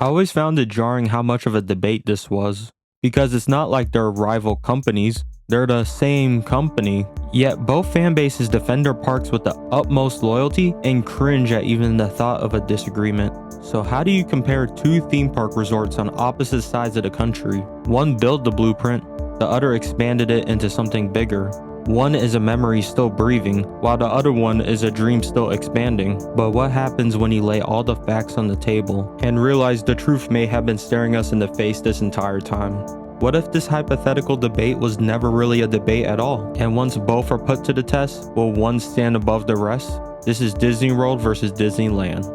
always found it jarring how much of a debate this was, because it's not like they're rival companies, they're the same company, yet both fan bases defend their parks with the utmost loyalty and cringe at even the thought of a disagreement. So how do you compare two theme park resorts on opposite sides of the country? One built the blueprint, the other expanded it into something bigger. One is a memory still breathing, while the other one is a dream still expanding. But what happens when you lay all the facts on the table and realize the truth may have been staring us in the face this entire time? What if this hypothetical debate was never really a debate at all? And once both are put to the test, will one stand above the rest? This is Disney World versus Disneyland.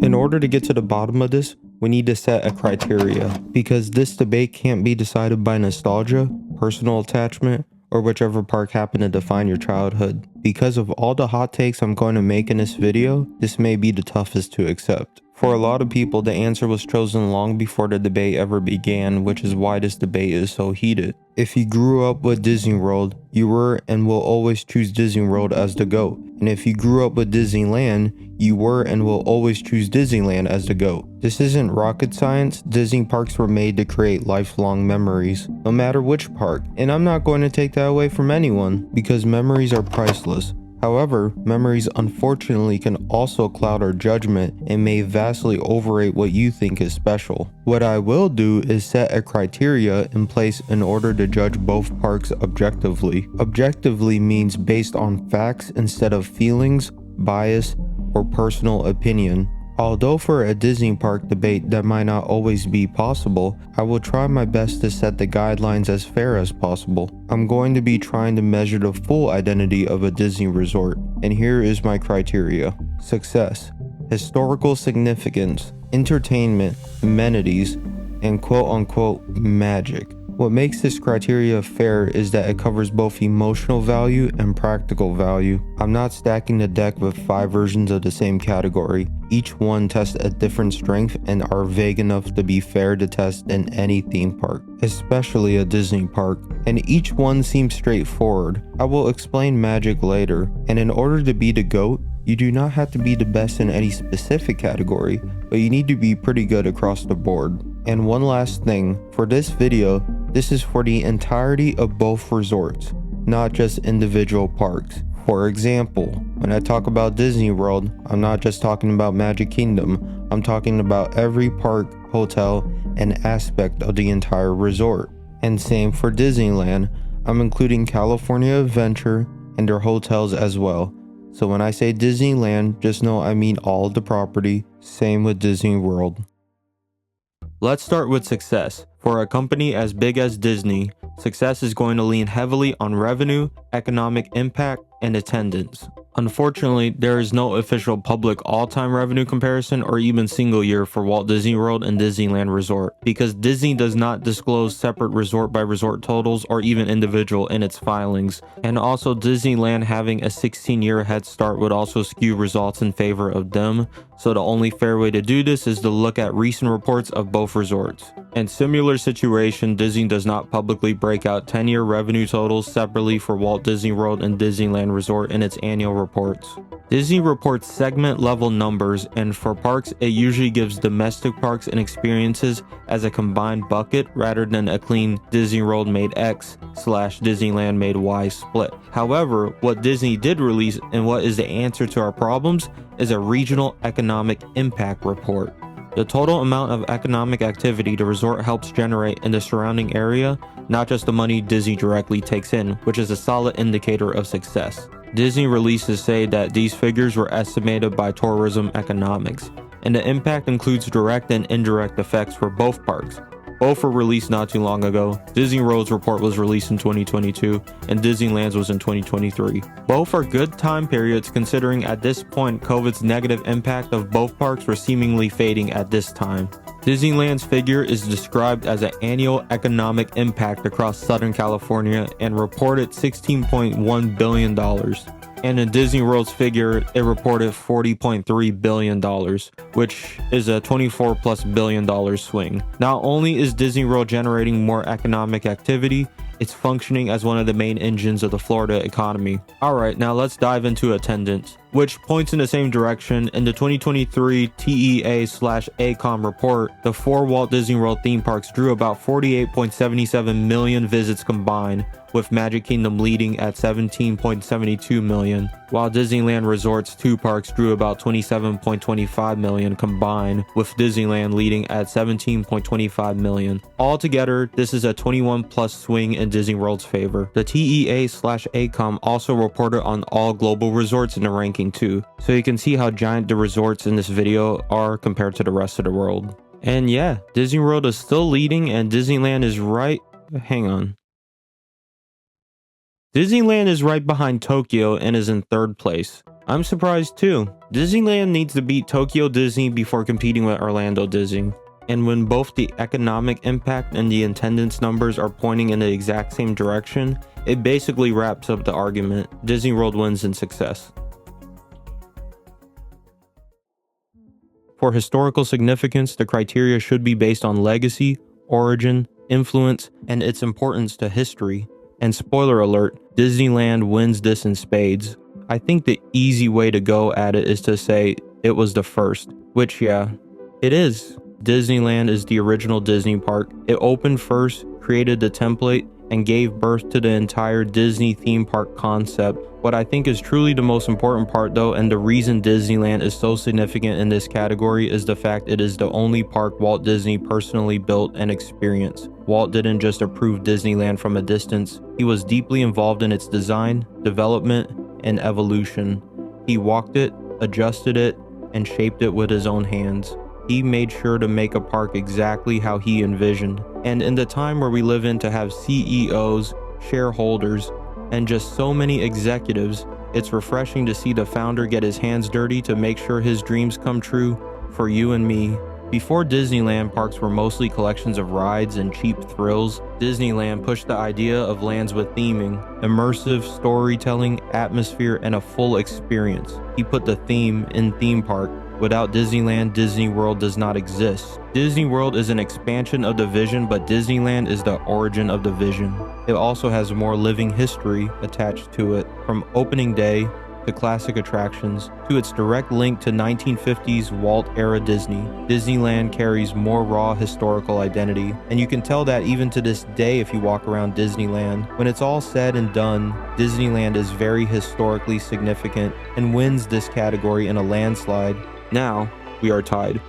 In order to get to the bottom of this, we need to set a criteria, because this debate can't be decided by nostalgia, personal attachment, or whichever park happened to define your childhood. Because of all the hot takes I'm going to make in this video, this may be the toughest to accept. For a lot of people, the answer was chosen long before the debate ever began, which is why this debate is so heated. If you grew up with Disney World, you were and will always choose Disney World as the GOAT. And if you grew up with Disneyland, you were and will always choose Disneyland as the GOAT. This isn't rocket science. Disney parks were made to create lifelong memories, no matter which park. And I'm not going to take that away from anyone, because memories are priceless. However, memories unfortunately can also cloud our judgment and may vastly overrate what you think is special. What I will do is set a criteria in place in order to judge both parks objectively. Objectively means based on facts instead of feelings, bias, or personal opinion. Although for a Disney park debate that might not always be possible, I will try my best to set the guidelines as fair as possible. I'm going to be trying to measure the full identity of a Disney resort, and here is my criteria. Success, historical significance, entertainment, amenities, and quote-unquote magic. What makes this criteria fair is that it covers both emotional value and practical value. I'm not stacking the deck with 5 versions of the same category. Each one tests a different strength and are vague enough to be fair to test in any theme park, especially a Disney park, and each one seems straightforward. I will explain magic later, and in order to be the GOAT, you do not have to be the best in any specific category, but you need to be pretty good across the board. And one last thing, for this video, this is for the entirety of both resorts, not just individual parks. For example, when I talk about Disney World, I'm not just talking about Magic Kingdom, I'm talking about every park, hotel, and aspect of the entire resort. And same for Disneyland, I'm including California Adventure and their hotels as well. So when I say Disneyland, just know I mean all of the property, same with Disney World. Let's start with success. For a company as big as Disney, success is going to lean heavily on revenue, economic impact, and attendance. Unfortunately, there is no official public all-time revenue comparison or even single year for Walt Disney World and Disneyland Resort, because Disney does not disclose separate resort by resort totals or even individual in its filings. And also, Disneyland having a 16-year head start would also skew results in favor of them, so the only fair way to do this is to look at recent reports of both resorts. In similar situation, Disney does not publicly break out 10-year revenue totals separately for Walt Disney World and Disneyland Resort in its annual reports. Disney reports segment level numbers, and for parks it usually gives domestic parks and experiences as a combined bucket rather than a clean Disney World made X / Disneyland made Y split. However, what Disney did release and what is the answer to our problems is a regional economic impact report. The total amount of economic activity the resort helps generate in the surrounding area, not just the money Disney directly takes in, which is a solid indicator of success. Disney releases say that these figures were estimated by tourism economics, and the impact includes direct and indirect effects for both parks. Both were released not too long ago. Disney World's report was released in 2022, and Disneyland's was in 2023. Both are good time periods considering at this point COVID's negative impact of both parks were seemingly fading at this time. Disneyland's figure is described as an annual economic impact across Southern California and reported $16.1 billion. And in Disney World's figure, it reported $40.3 billion, which is a $24+ billion swing. Not only is Disney World generating more economic activity, It's functioning as one of the main engines of the Florida economy. Alright, now let's dive into attendance, which points in the same direction. In the 2023 TEA/ACOM report, the 4 Walt Disney World theme parks drew about 48.77 million visits combined, with Magic Kingdom leading at 17.72 million, while Disneyland Resort's 2 parks drew about 27.25 million combined, with Disneyland leading at 17.25 million. Altogether, this is a 21+ swing in Disney World's favor. The TEA/ACOM also reported on all global resorts in the ranking too, so you can see how giant the resorts in this video are compared to the rest of the world. And yeah, Disney World is still leading and Disneyland is Disneyland is right behind Tokyo and is in 3rd place. I'm surprised too. Disneyland needs to beat Tokyo Disney before competing with Orlando Disney. And when both the economic impact and the attendance numbers are pointing in the exact same direction, it basically wraps up the argument. Disney World wins in success. For historical significance, the criteria should be based on legacy, origin, influence, and its importance to history. And spoiler alert, Disneyland wins this in spades. I think the easy way to go at it is to say it was the first, which yeah, it is. Disneyland is the original Disney park. It opened first, created the template, and gave birth to the entire Disney theme park concept. What I think is truly the most important part though, and the reason Disneyland is so significant in this category, is the fact it is the only park Walt Disney personally built and experienced. Walt didn't just approve Disneyland from a distance, he was deeply involved in its design, development, and evolution. He walked it, adjusted it, and shaped it with his own hands. He made sure to make a park exactly how he envisioned. And in the time where we live in, to have CEOs, shareholders, and just so many executives, it's refreshing to see the founder get his hands dirty to make sure his dreams come true for you and me. Before Disneyland, parks were mostly collections of rides and cheap thrills. Disneyland pushed the idea of lands with theming, immersive storytelling, atmosphere, and a full experience. He put the theme in theme park. Without Disneyland, Disney World does not exist. Disney World is an expansion of the vision, but Disneyland is the origin of the vision. It also has more living history attached to it, from opening day to classic attractions to its direct link to 1950s Walt-era Disney. Disneyland carries more raw historical identity, and you can tell that even to this day if you walk around Disneyland. When it's all said and done, Disneyland is very historically significant and wins this category in a landslide. Now, we are tied.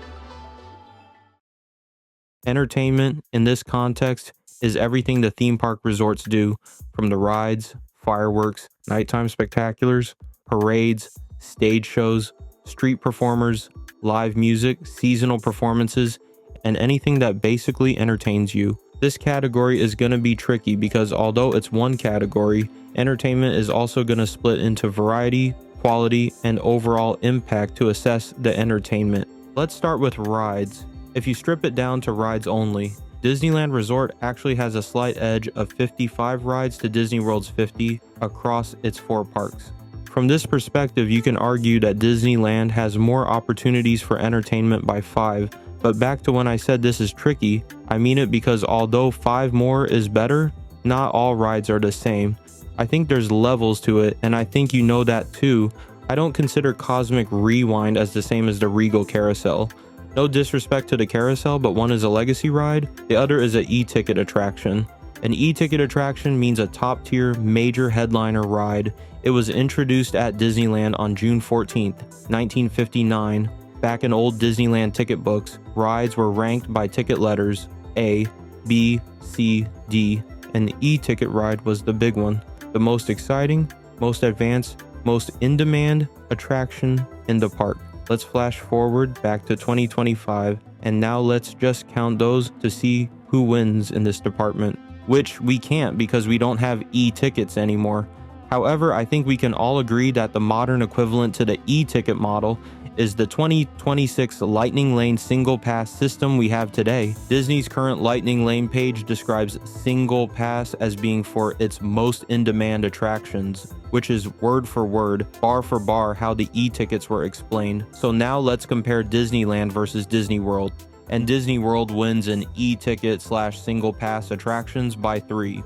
Entertainment, in this context, is everything the theme park resorts do, from the rides, fireworks, nighttime spectaculars, parades, stage shows, street performers, live music, seasonal performances, and anything that basically entertains you. This category is going to be tricky because although it's one category, entertainment is also going to split into variety, quality, and overall impact to assess the entertainment. Let's start with rides. If you strip it down to rides only, Disneyland Resort actually has a slight edge of 55 rides to Disney World's 50 across its 4 parks. From this perspective, you can argue that Disneyland has more opportunities for entertainment by 5, but back to when I said this is tricky, I mean it because although 5 more is better, not all rides are the same. I think there's levels to it, and I think you know that too. I don't consider Cosmic Rewind as the same as the Regal Carousel. No disrespect to the carousel, but one is a legacy ride, the other is an e-ticket attraction. An e-ticket attraction means a top-tier, major headliner ride. It was introduced at Disneyland on June 14th, 1959. Back in old Disneyland ticket books, rides were ranked by ticket letters A, B, C, D, and the e-ticket ride was the big one. The most exciting, most advanced, most in-demand attraction in the park. Let's flash forward back to 2025, and now let's just count those to see who wins in this department. Which we can't because we don't have e-tickets anymore. However, I think we can all agree that the modern equivalent to the e-ticket model is the 2026 Lightning Lane Single Pass system we have today. Disney's current Lightning Lane page describes Single Pass as being for its most in-demand attractions, which is word for bar how the e-tickets were explained. So now let's compare Disneyland versus Disney World. And Disney World wins in e-ticket / single pass attractions by 3,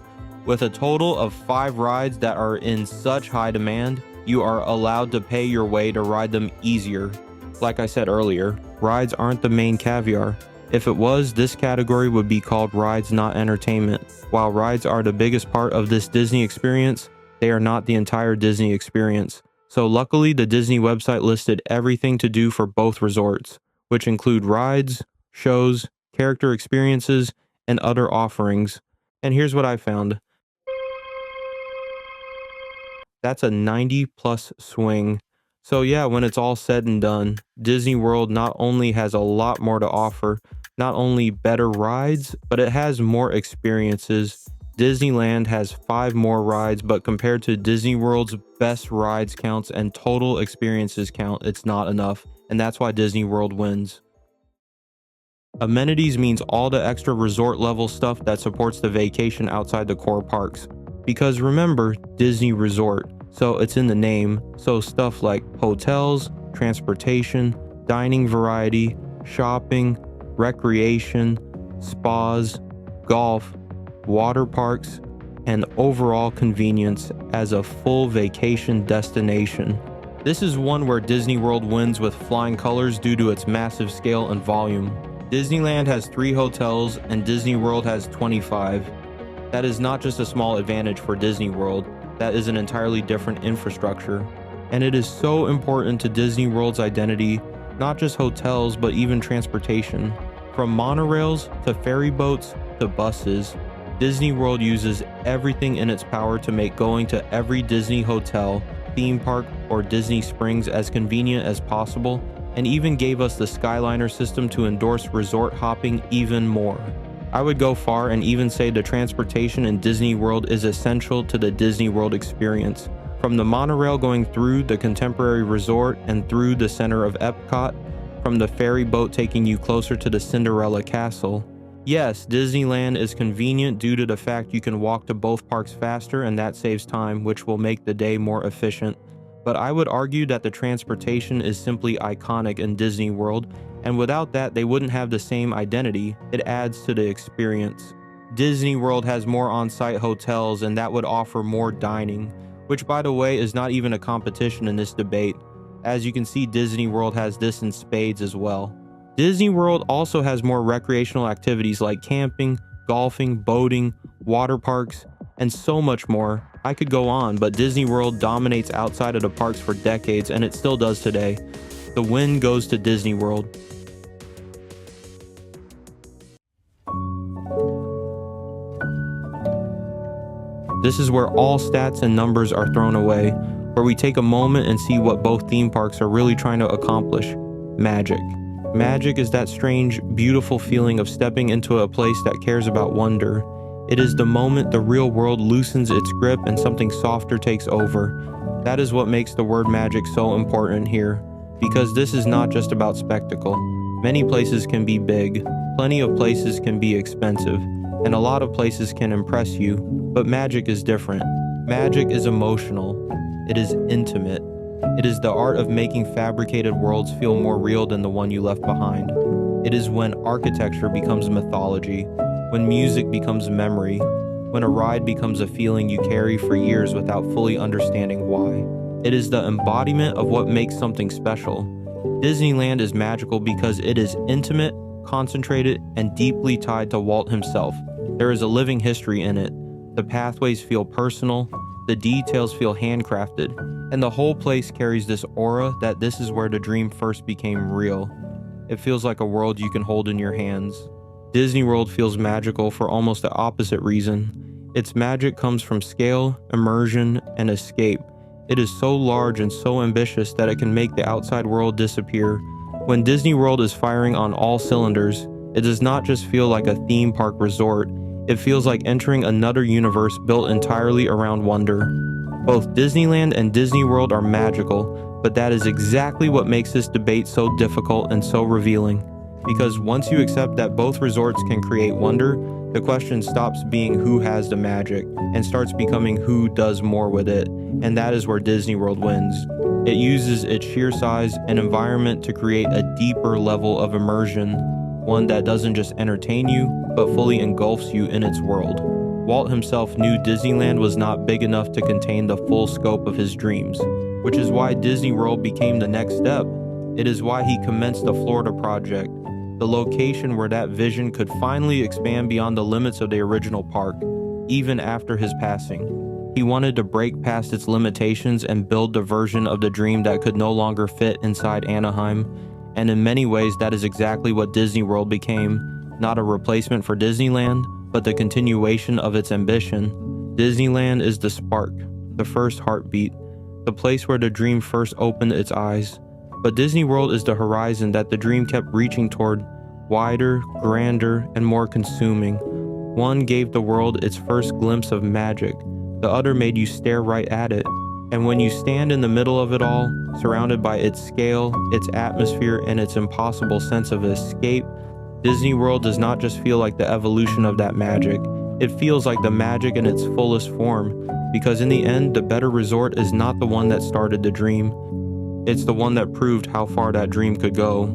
With a total of 5 rides that are in such high demand, you are allowed to pay your way to ride them easier. Like I said earlier, rides aren't the main caviar. If it was, this category would be called rides, not entertainment. While rides are the biggest part of this Disney experience, they are not the entire Disney experience. So luckily, the Disney website listed everything to do for both resorts, which include rides, shows, character experiences, and other offerings. And here's what I found. That's a 90 plus swing. So yeah, when it's all said and done, Disney World not only has a lot more to offer, not only better rides, but it has more experiences. Disneyland has 5 more rides, but compared to Disney World's best rides counts and total experiences count, it's not enough. And that's why Disney World wins. Amenities means all the extra resort level stuff that supports the vacation outside the core parks. Because remember, Disney Resort, so it's in the name, so stuff like hotels, transportation, dining variety, shopping, recreation, spas, golf, water parks, and overall convenience as a full vacation destination. This is one where Disney World wins with flying colors due to its massive scale and volume. Disneyland has 3 hotels and Disney World has 25. That is not just a small advantage for Disney World, that is an entirely different infrastructure. And it is so important to Disney World's identity, not just hotels, but even transportation. From monorails to ferry boats to buses, Disney World uses everything in its power to make going to every Disney hotel, theme park, or Disney Springs as convenient as possible, and even gave us the Skyliner system to endorse resort hopping even more. I would go far and even say the transportation in Disney World is essential to the Disney World experience. From the monorail going through the contemporary resort and through the center of Epcot, from the ferry boat taking you closer to the Cinderella Castle. Yes, Disneyland is convenient due to the fact you can walk to both parks faster and that saves time, which will make the day more efficient. But I would argue that the transportation is simply iconic in Disney World, and without that they wouldn't have the same identity. It adds to the experience. Disney World has more on-site hotels and that would offer more dining, which by the way is not even a competition in this debate. As you can see, Disney World has this in spades as well. Disney World also has more recreational activities like camping, golfing, boating, water parks, and so much more. I could go on, but Disney World dominates outside of the parks for decades and it still does today. The win goes to Disney World. This is where all stats and numbers are thrown away, where we take a moment and see what both theme parks are really trying to accomplish. Magic. Magic is that strange, beautiful feeling of stepping into a place that cares about wonder. It is the moment the real world loosens its grip and something softer takes over. That is what makes the word magic so important here, because this is not just about spectacle. Many places can be big, plenty of places can be expensive, and a lot of places can impress you, but magic is different. Magic is emotional. It is intimate. It is the art of making fabricated worlds feel more real than the one you left behind. It is when architecture becomes mythology, when music becomes memory, when a ride becomes a feeling you carry for years without fully understanding why. It is the embodiment of what makes something special. Disneyland is magical because it is intimate, concentrated, and deeply tied to Walt himself. There is a living history in it. The pathways feel personal, the details feel handcrafted, and the whole place carries this aura that this is where the dream first became real. It feels like a world you can hold in your hands. Disney World feels magical for almost the opposite reason. Its magic comes from scale, immersion, and escape. It is so large and so ambitious that it can make the outside world disappear. When Disney World is firing on all cylinders, it does not just feel like a theme park resort. It feels like entering another universe built entirely around wonder. Both Disneyland and Disney World are magical, but that is exactly what makes this debate so difficult and so revealing. Because once you accept that both resorts can create wonder, the question stops being who has the magic and starts becoming who does more with it, and that is where Disney World wins. It uses its sheer size and environment to create a deeper level of immersion, one that doesn't just entertain you, but fully engulfs you in its world. Walt himself knew Disneyland was not big enough to contain the full scope of his dreams, which is why Disney World became the next step. It is why he commenced the Florida project, the location where that vision could finally expand beyond the limits of the original park, even after his passing. He wanted to break past its limitations and build the version of the dream that could no longer fit inside Anaheim, and in many ways that is exactly what Disney World became, not a replacement for Disneyland, but the continuation of its ambition. Disneyland is the spark, the first heartbeat, the place where the dream first opened its eyes. But Disney World is the horizon that the dream kept reaching toward, wider, grander, and more consuming. One gave the world its first glimpse of magic, the other made you stare right at it. And when you stand in the middle of it all, surrounded by its scale, its atmosphere, and its impossible sense of escape, Disney World does not just feel like the evolution of that magic, it feels like the magic in its fullest form, because in the end, the better resort is not the one that started the dream, it's the one that proved how far that dream could go.